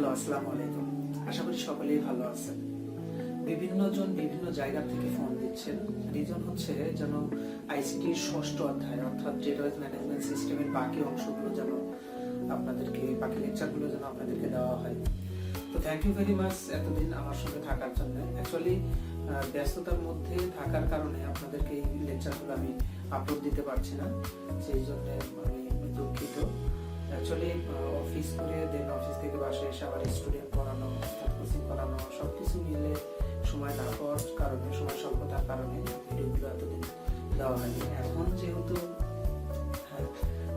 Hello, আসসালামু আলাইকুম। আশা করি সকলেই ভালো আছেন। বিভিন্ন জন বিভিন্ন জায়গা থেকে ফোন দিচ্ছেন। রিজন হচ্ছে যেন আইসিটির ষষ্ঠ অধ্যায় অর্থাৎ ডেটাবেস ম্যানেজমেন্ট সিস্টেমের বাকি অংশগুলো যেন আপনাদেরকে, বাকি লেকচারগুলো যেন আপনাদেরকে দেওয়া হয়। তো থ্যাংক ইউ ভেরি মাচ এতদিন আমার সঙ্গে থাকার জন্য। অ্যাকচুয়ালি ব্যস্ততার মধ্যে থাকার কারণে আপনাদেরকে এই লেকচারগুলো আমি আপলোড দিতে পারছি না, সেই জন্য আমি দুঃখিত। অ্যাকচুয়ালি অফিস করে দেন অফিস থেকে বাসায় এসে আবার স্টুডেন্ট পড়ানো, কোচিং করানো, সব কিছু মিলে সময় না পাওয়ার কারণে, সময় স্বল্পতার কারণে ভিডিওগুলো এতদিন দেওয়া হয়নি। এখন যেহেতু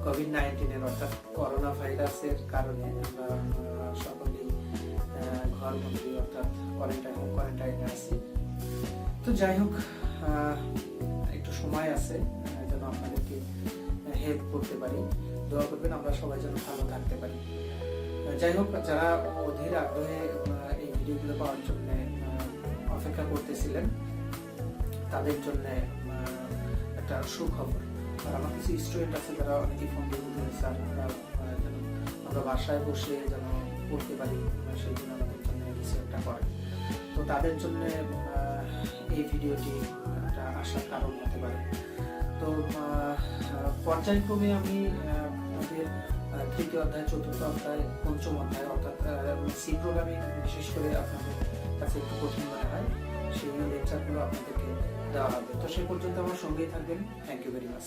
কোভিড-19 অর্থাৎ করোনা ভাইরাসের কারণে আমরা সকলেই ঘরবন্দি অর্থাৎ কোয়ারেন্টাইনে আছি। তো যাই হোক, একটু সময় আছে যেন আপনাদেরকে হেল্প করতে পারি। দোয়া করবেন আমরা সবাই যেন ভালো থাকতে পারি। যাই হোক, যারা অধীর আগ্রহে এই ভিডিওগুলো পাওয়ার জন্য অপেক্ষা করতেছিলেন তাদের জন্য একটা সুখবর। আর আমার কিছু স্টুডেন্ট আছে যারা অনেকেই ফোন দিয়ে বলতে স্যার যেন আমরা বাসায় বসে যেন পড়তে পারি, সেই জন্য আমাদের জন্য কিছু একটা করে। তো তাদের জন্য এই ভিডিওটি একটা আসার কারণ হতে পারে। তো পর্যায়ক্রমে আমি আমাদের তৃতীয় অধ্যায়, চতুর্থ অধ্যায়, পঞ্চম অধ্যায় অর্থাৎ সি প্রোগ্রামিং বিশেষ করে আপনাদের কাছে একটু কঠিন মনে হয়, সেই লেকচারগুলো আপনাদেরকে দেওয়া হবে। তো সে পর্যন্ত আমার সঙ্গেই থাকবেন। Thank you very much.